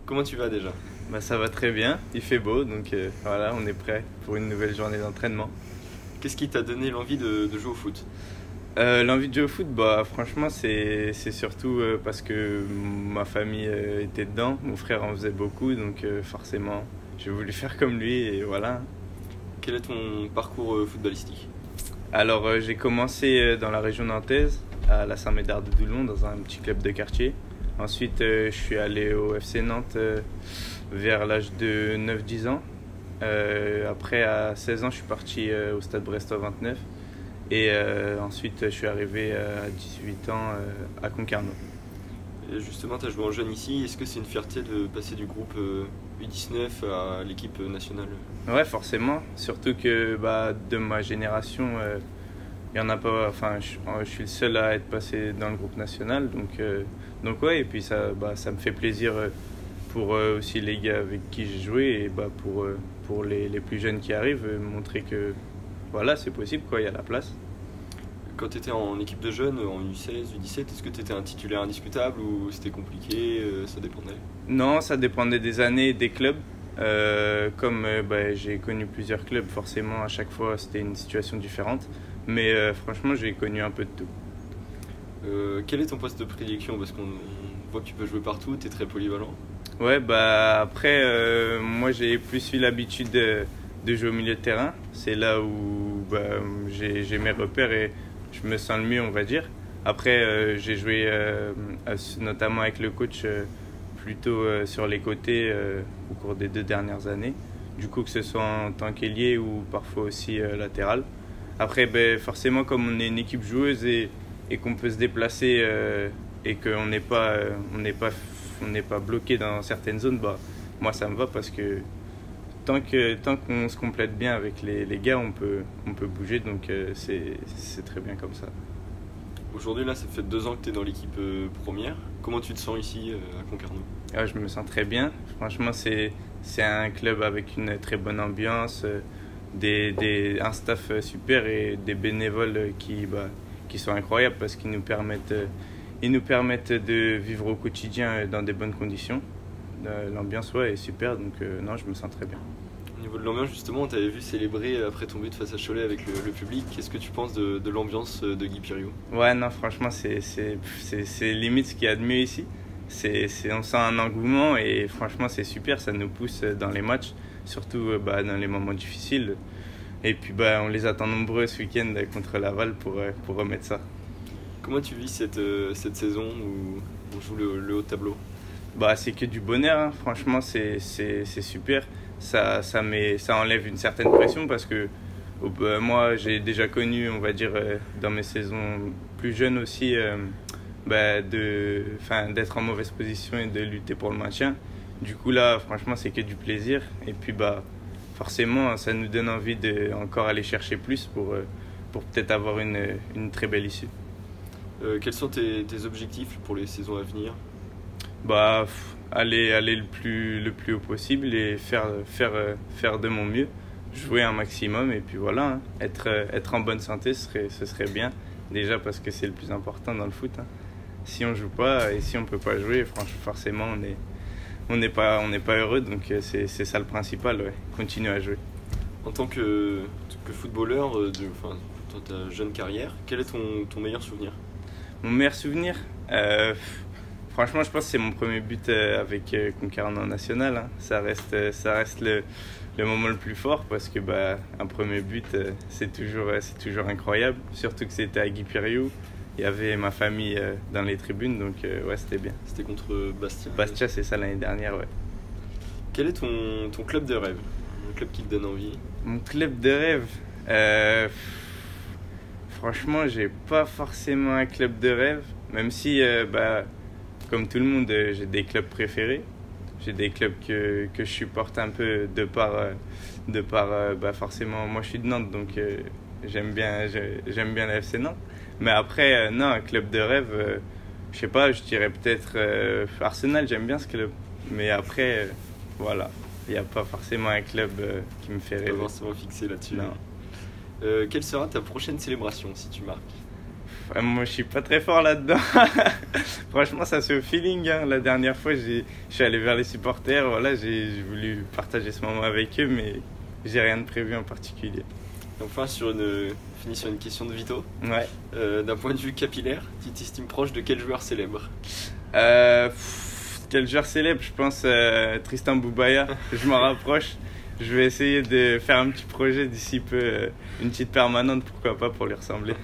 Comment tu vas déjà? Bah, ça va très bien, il fait beau, donc voilà, on est prêt pour une nouvelle journée d'entraînement. Qu'est-ce qui t'a donné l'envie de jouer au foot? L'envie de jouer au foot, bah, franchement, c'est surtout parce que ma famille était dedans, mon frère en faisait beaucoup, donc forcément, j'ai voulu faire comme lui, et voilà. Quel est ton parcours footballistique? Alors, j'ai commencé dans la région nantaise, à la Saint-Médard de Doulon, dans un petit club de quartier. Ensuite, je suis allé au FC Nantes vers l'âge de 9-10 ans. Après, à 16 ans, je suis parti au Stade Brestois 29. Et ensuite, je suis arrivé à 18 ans à Concarneau. Et justement, tu as joué en jeune ici. Est-ce que c'est une fierté de passer du groupe U19 à l'équipe nationale? Ouais, forcément. Surtout que bah, de ma génération, il y en a pas. Enfin, je suis le seul à être passé dans le groupe national. Donc ouais, et puis ça me fait plaisir pour aussi les gars avec qui j'ai joué et bah, pour les plus jeunes qui arrivent, montrer que voilà, c'est possible, quoi, il y a la place. Quand tu étais en équipe de jeunes, en U16, U17, est-ce que tu étais un titulaire indiscutable ou c'était compliqué? Ça dépendait. Non, ça dépendait des années et des clubs. Comme bah, j'ai connu plusieurs clubs, forcément, à chaque fois, c'était une situation différente. Mais franchement, j'ai connu un peu de tout. Quel est ton poste de prédilection? Parce qu'on voit que tu peux jouer partout, tu es très polyvalent. Ouais, bah après, moi j'ai plus eu l'habitude de jouer au milieu de terrain. C'est là où bah, j'ai mes repères et je me sens le mieux, on va dire. Après, j'ai joué notamment avec le coach plutôt sur les côtés au cours des 2 dernières années. Du coup, que ce soit en tant qu'ailier ou parfois aussi latéral. Après, ben, forcément, comme on est une équipe joueuse et qu'on peut se déplacer et qu'on n'est pas bloqué dans certaines zones, bah, moi ça me va parce que tant qu'on se complète bien avec les gars, on peut bouger, donc c'est très bien comme ça. Aujourd'hui, là, ça fait 2 ans que tu es dans l'équipe première. Comment tu te sens ici à Concarneau? Ah, je me sens très bien. Franchement, c'est un club avec une très bonne ambiance, un staff super et des bénévoles qui sont incroyables parce ils nous permettent de vivre au quotidien dans des bonnes conditions. L'ambiance ouais, est super, donc non, je me sens très bien. Au niveau de l'ambiance, justement, on t'avait vu célébrer après ton but face à Cholet avec le public. Qu'est-ce que tu penses de l'ambiance de Guy Piriou? Ouais, non, franchement, c'est limite ce qu'il y a de mieux ici. On sent un engouement et franchement, c'est super, ça nous pousse dans les matchs, surtout bah, dans les moments difficiles. Et puis, bah, on les attend nombreux ce week-end contre Laval pour remettre ça. Comment tu vis cette saison où on joue le haut de tableau? Bah, c'est que du bonheur, hein. Franchement, c'est super. Ça enlève une certaine pression parce que moi, j'ai déjà connu, on va dire, dans mes saisons plus jeunes aussi, bah, d'être en mauvaise position et de lutter pour le maintien. Du coup, là, franchement, c'est que du plaisir. Et puis, bah, forcément, ça nous donne envie de encore aller chercher plus pour peut-être avoir une très belle issue. Quels sont tes objectifs pour les saisons à venir? Bah, aller le plus haut possible et faire de mon mieux, jouer un maximum et puis voilà, hein. Être en bonne santé, ce serait bien, déjà parce que c'est le plus important dans le foot, hein. Si on joue pas et si on peut pas jouer, franchement, forcément, on n'est pas heureux, donc c'est ça le principal, ouais. Continuer à jouer. En tant que footballeur, dans ta jeune carrière, quel est ton meilleur souvenir? Mon meilleur souvenir, franchement, je pense que c'est mon premier but avec Concarneau en national, hein. Ça reste le moment le plus fort parce que bah, un premier but, c'est toujours incroyable. Surtout que c'était à Guy Piriou. Il y avait ma famille dans les tribunes, donc ouais, c'était bien. C'était contre Bastia. Bastia, c'est ça l'année dernière, ouais. Quel est ton club de rêve? Un club qui te donne envie? Mon club de rêve, franchement, j'ai pas forcément un club de rêve, même si, bah, comme tout le monde, j'ai des clubs préférés. J'ai des clubs que je supporte un peu de par bah forcément, moi je suis de Nantes, donc j'aime bien la FC Nantes. Mais après, non, un club de rêve, je sais pas, je dirais peut-être Arsenal, j'aime bien ce club. Mais après, voilà, il n'y a pas forcément un club qui me fait Pas rêver. forcément fixé là-dessus. Non. Quelle sera ta prochaine célébration si tu marques? Moi, je suis pas très fort là-dedans. Franchement, ça c'est au feeling, hein. La dernière fois, je suis allé vers les supporters. Voilà, j'ai voulu partager ce moment avec eux, mais j'ai rien de prévu en particulier. Enfin, fini sur une question de Vito. Ouais. D'un point de vue capillaire, tu t'estimes proche de quel joueur célèbre? Quel joueur célèbre? Je pense Tristan Boubaya. Je m'en rapproche. Je vais essayer de faire un petit projet d'ici peu, une petite permanente, pourquoi pas, pour lui ressembler.